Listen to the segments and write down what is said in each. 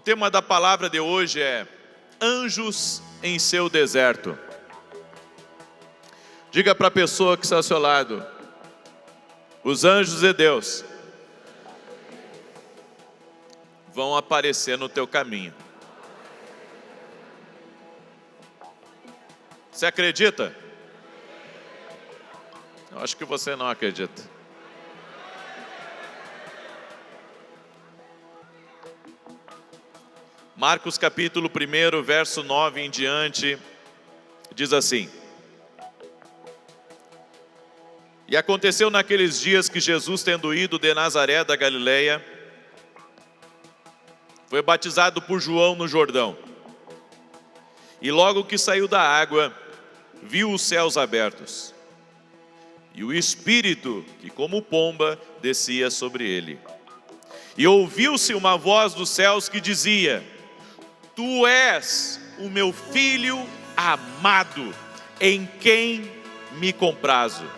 tema da palavra de hoje é anjos em seu deserto. Diga para a pessoa que está ao seu lado: os anjos de Deus vão aparecer no teu caminho. Você acredita? Eu acho que você não acredita. Marcos capítulo 1, verso 9 em diante, diz assim: E aconteceu naqueles dias que Jesus, tendo ido de Nazaré da Galileia, foi batizado por João no Jordão. E logo que saiu da água, viu os céus abertos, e o Espírito, que como pomba, descia sobre ele. E ouviu-se uma voz dos céus que dizia: Tu és o meu Filho amado, em quem me comprazo.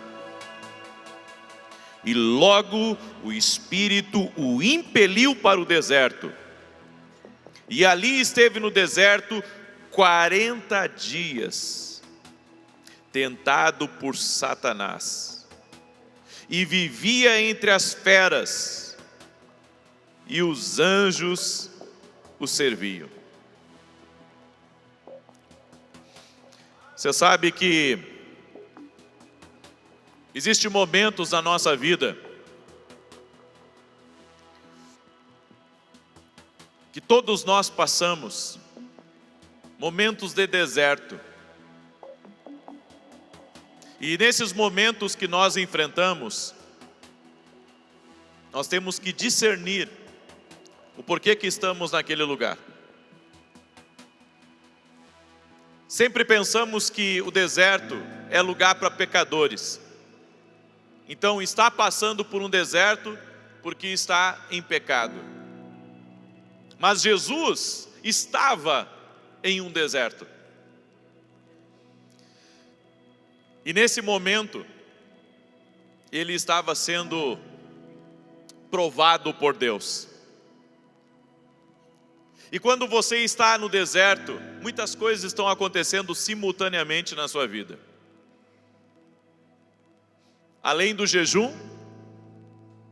E logo o Espírito o impeliu para o deserto. E ali esteve no deserto 40 dias, tentado por Satanás. E vivia entre as feras, e os anjos o serviam. Você sabe que existem momentos na nossa vida que todos nós passamos, momentos de deserto. E nesses momentos que nós enfrentamos, nós temos que discernir o porquê que estamos naquele lugar. Sempre pensamos que o deserto é lugar para pecadores. Então está passando por um deserto porque está em pecado. Mas Jesus estava em um deserto. E nesse momento, ele estava sendo provado por Deus. E quando você está no deserto, muitas coisas estão acontecendo simultaneamente na sua vida. Além do jejum,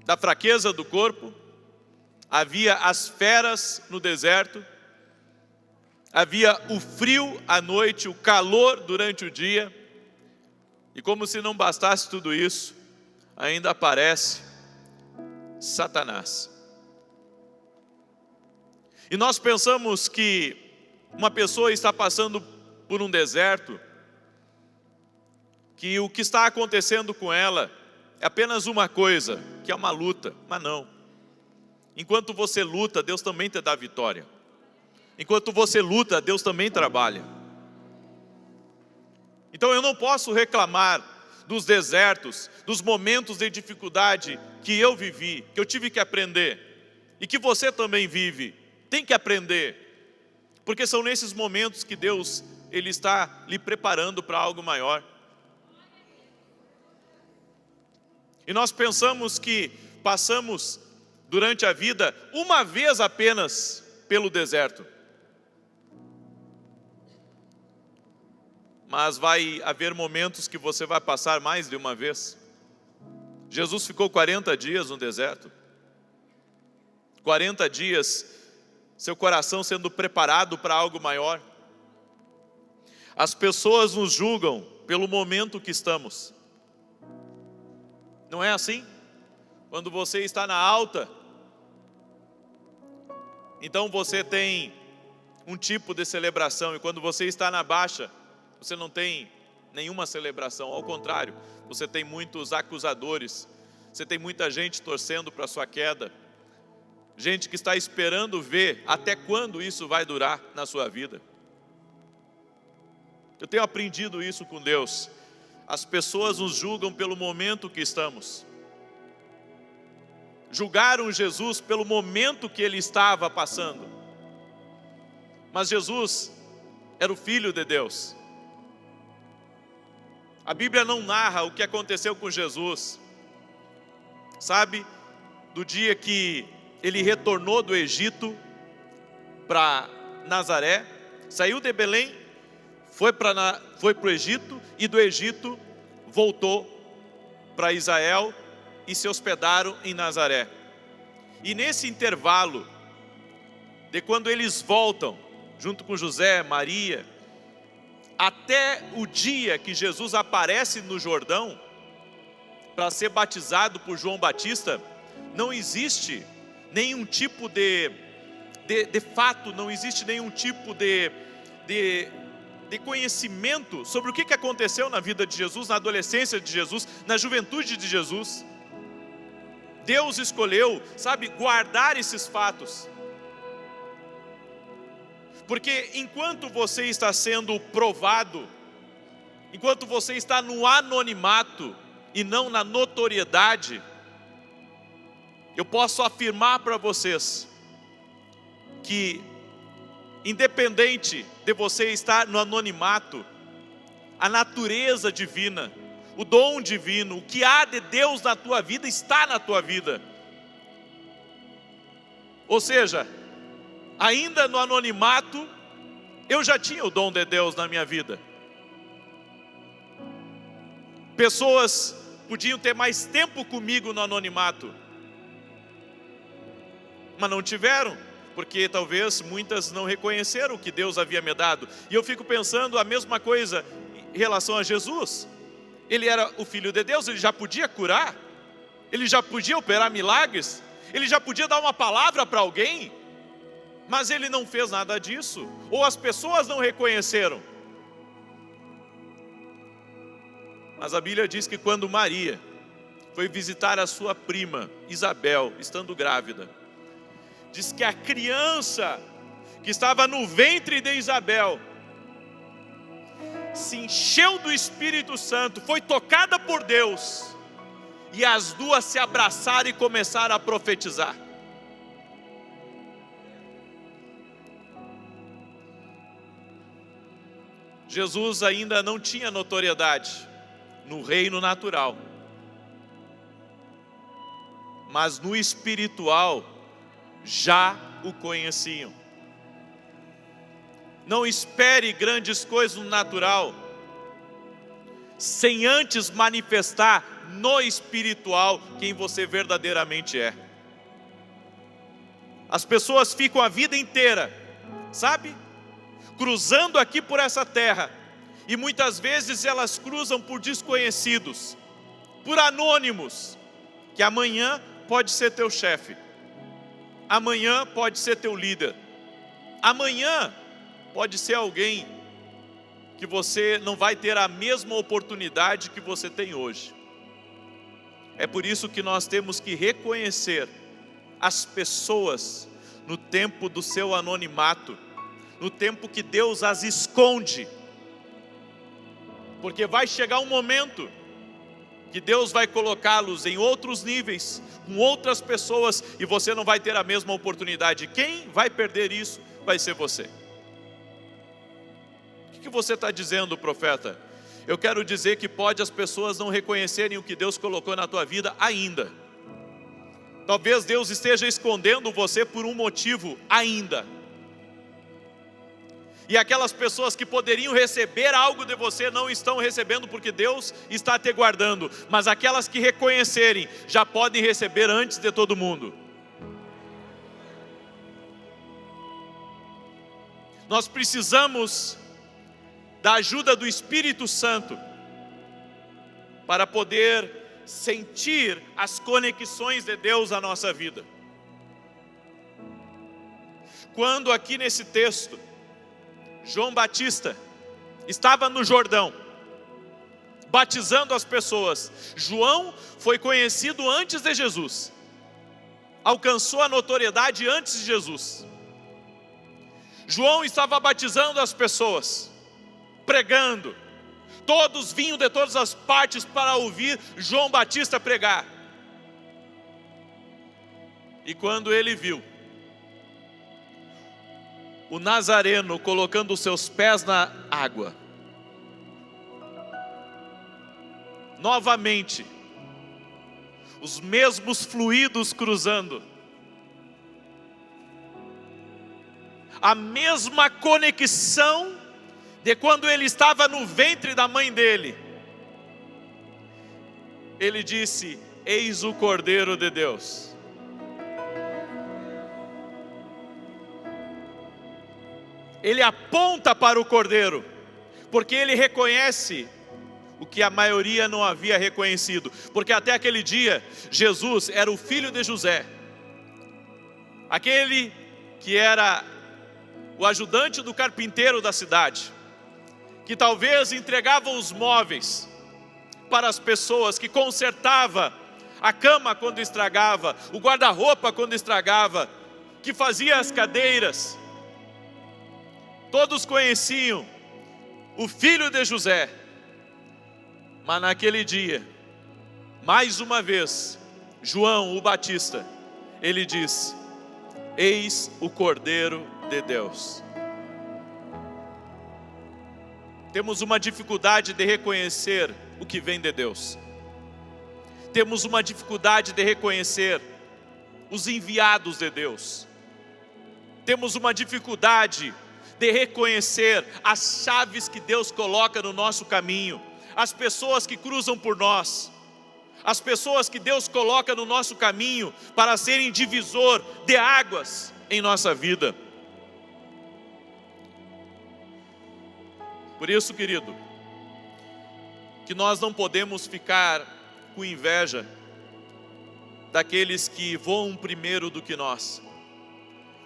da fraqueza do corpo, havia as feras no deserto, havia o frio à noite, o calor durante o dia, e como se não bastasse tudo isso, ainda aparece Satanás. E nós pensamos que uma pessoa está passando por um deserto, que o que está acontecendo com ela é apenas uma coisa, que é uma luta, mas não. Enquanto você luta, Deus também te dá vitória. Enquanto você luta, Deus também trabalha. Então eu não posso reclamar dos desertos, dos momentos de dificuldade que eu vivi, que eu tive que aprender, e que você também vive. Tem que aprender, porque são nesses momentos que Deus, Ele está lhe preparando para algo maior. E nós pensamos que passamos durante a vida uma vez apenas pelo deserto. Mas vai haver momentos que você vai passar mais de uma vez. Jesus ficou 40 dias no deserto. 40 dias, seu coração sendo preparado para algo maior. As pessoas nos julgam pelo momento que estamos. Não é assim? Quando você está na alta, então você tem um tipo de celebração, e quando você está na baixa, você não tem nenhuma celebração. Ao contrário, você tem muitos acusadores, você tem muita gente torcendo para a sua queda, gente que está esperando ver até quando isso vai durar na sua vida. Eu tenho aprendido isso com Deus. As pessoas nos julgam pelo momento que estamos. Julgaram Jesus pelo momento que ele estava passando. Mas Jesus era o Filho de Deus. A Bíblia não narra o que aconteceu com Jesus. Sabe, do dia que ele retornou do Egito, para Nazaré, saiu de Belém, foi para o Egito, e do Egito voltou para Israel e se hospedaram em Nazaré. E nesse intervalo, de quando eles voltam, junto com José, Maria, até o dia que Jesus aparece no Jordão, para ser batizado por João Batista, não existe nenhum tipo de fato, não existe nenhum tipo de conhecimento sobre o que aconteceu na vida de Jesus, na adolescência de Jesus, na juventude de Jesus. Deus escolheu, guardar esses fatos. Porque enquanto você está sendo provado, enquanto você está no anonimato e não na notoriedade, eu posso afirmar para vocês que, independente de você estar no anonimato, a natureza divina, o dom divino, o que há de Deus na tua vida está na tua vida. Ou seja, ainda no anonimato, eu já tinha o dom de Deus na minha vida. Pessoas podiam ter mais tempo comigo no anonimato, mas não tiveram, porque talvez muitas não reconheceram o que Deus havia me dado. E eu fico pensando a mesma coisa em relação a Jesus. Ele era o Filho de Deus, ele já podia curar, ele já podia operar milagres, ele já podia dar uma palavra para alguém, mas ele não fez nada disso, ou as pessoas não reconheceram. Mas a Bíblia diz que quando Maria foi visitar a sua prima Isabel, estando grávida, diz que a criança que estava no ventre de Isabel se encheu do Espírito Santo, foi tocada por Deus, e as duas se abraçaram e começaram a profetizar. Jesus ainda não tinha notoriedade no reino natural, mas no espiritual já o conheciam. Não espere grandes coisas no natural, sem antes manifestar no espiritual quem você verdadeiramente é. As pessoas ficam a vida inteira, cruzando aqui por essa terra, e muitas vezes elas cruzam por desconhecidos, por anônimos, que amanhã pode ser teu chefe, amanhã pode ser teu líder, amanhã pode ser alguém que você não vai ter a mesma oportunidade que você tem hoje. É por isso que nós temos que reconhecer as pessoas no tempo do seu anonimato, no tempo que Deus as esconde, porque vai chegar um momento que Deus vai colocá-los em outros níveis, com outras pessoas, e você não vai ter a mesma oportunidade. Quem vai perder isso vai ser você. O que você está dizendo, profeta? Eu quero dizer que pode as pessoas não reconhecerem o que Deus colocou na tua vida ainda. Talvez Deus esteja escondendo você por um motivo ainda. E aquelas pessoas que poderiam receber algo de você não estão recebendo porque Deus está te guardando. Mas aquelas que reconhecerem já podem receber antes de todo mundo. Nós precisamos da ajuda do Espírito Santo para poder sentir as conexões de Deus na nossa vida. Quando aqui nesse texto João Batista estava no Jordão, batizando as pessoas. João foi conhecido antes de Jesus, alcançou a notoriedade antes de Jesus. João estava batizando as pessoas, pregando. Todos vinham de todas as partes para ouvir João Batista pregar. E quando ele viu o Nazareno colocando os seus pés na água, novamente, os mesmos fluidos cruzando, a mesma conexão de quando ele estava no ventre da mãe dele. Ele disse: eis o Cordeiro de Deus. Ele aponta para o Cordeiro, porque ele reconhece o que a maioria não havia reconhecido. Porque até aquele dia, Jesus era o filho de José, aquele que era o ajudante do carpinteiro da cidade, que talvez entregava os móveis para as pessoas, que consertava a cama quando estragava, o guarda-roupa quando estragava, que fazia as cadeiras. Todos conheciam o filho de José. Mas naquele dia, mais uma vez, João o Batista, ele diz: eis o Cordeiro de Deus. Temos uma dificuldade de reconhecer o que vem de Deus. Temos uma dificuldade de reconhecer os enviados de Deus. Temos uma dificuldade de reconhecer as chaves que Deus coloca no nosso caminho, as pessoas que cruzam por nós, as pessoas que Deus coloca no nosso caminho para serem divisor de águas em nossa vida. Por isso, querido, que nós não podemos ficar com inveja daqueles que voam primeiro do que nós.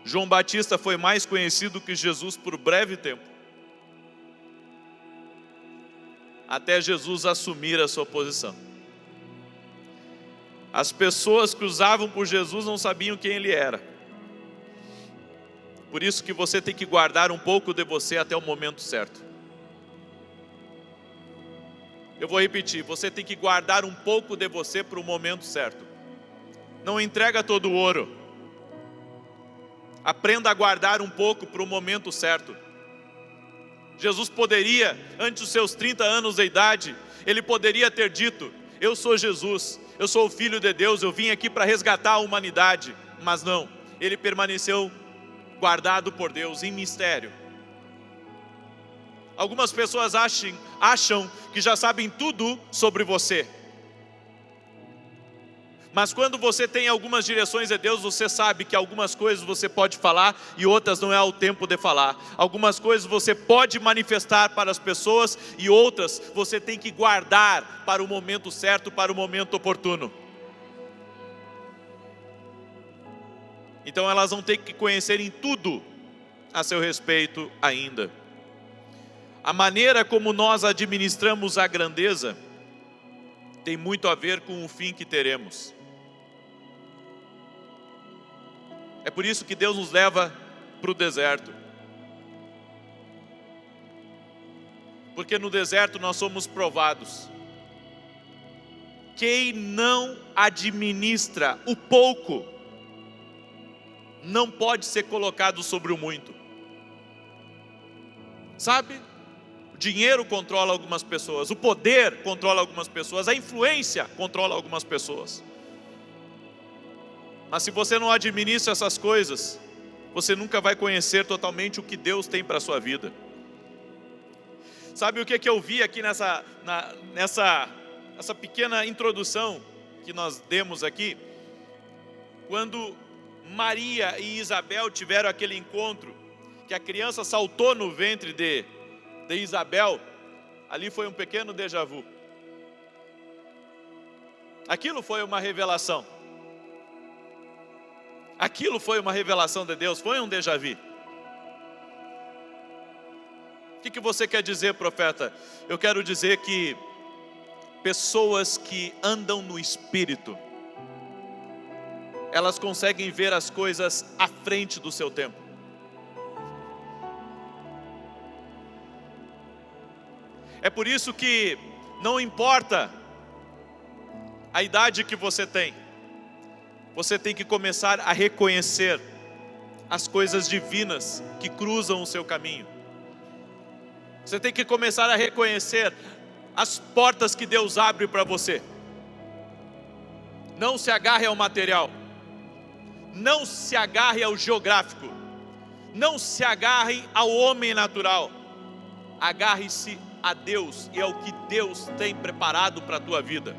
João Batista foi mais conhecido que Jesus por breve tempo, até Jesus assumir a sua posição. As pessoas que cruzavam por Jesus não sabiam quem ele era. Por isso que você tem que guardar um pouco de você até o momento certo. Eu vou repetir, você tem que guardar um pouco de você para o momento certo. Não entrega todo o ouro. Aprenda a guardar um pouco para o momento certo. Jesus poderia, antes dos seus 30 anos de idade, ele poderia ter dito: eu sou Jesus, eu sou o Filho de Deus, eu vim aqui para resgatar a humanidade. Mas não, ele permaneceu guardado por Deus em mistério. Algumas pessoas acham que já sabem tudo sobre você. Mas quando você tem algumas direções de Deus, você sabe que algumas coisas você pode falar e outras não é o tempo de falar. Algumas coisas você pode manifestar para as pessoas e outras você tem que guardar para o momento certo, para o momento oportuno. Então elas vão ter que conhecerem tudo a seu respeito ainda. A maneira como nós administramos a grandeza tem muito a ver com o fim que teremos. É por isso que Deus nos leva para o deserto. Porque no deserto nós somos provados. Quem não administra o pouco, não pode ser colocado sobre o muito. Sabe? O dinheiro controla algumas pessoas, o poder controla algumas pessoas, a influência controla algumas pessoas. Mas se você não administra essas coisas, você nunca vai conhecer totalmente o que Deus tem para a sua vida. Sabe o que eu vi aqui nessa pequena introdução que nós demos aqui? Quando Maria e Isabel tiveram aquele encontro, que a criança saltou no ventre de Isabel, ali foi um pequeno déjà vu. Aquilo foi uma revelação. Aquilo foi uma revelação de Deus, foi um déjà vu. O que você quer dizer, profeta? Eu quero dizer que pessoas que andam no Espírito, elas conseguem ver as coisas à frente do seu tempo. É por isso que não importa a idade que você tem, você tem que começar a reconhecer as coisas divinas que cruzam o seu caminho. Você tem que começar a reconhecer as portas que Deus abre para você. Não se agarre ao material. Não se agarre ao geográfico. Não se agarrem ao homem natural, agarre-se a Deus e ao que Deus tem preparado para a tua vida.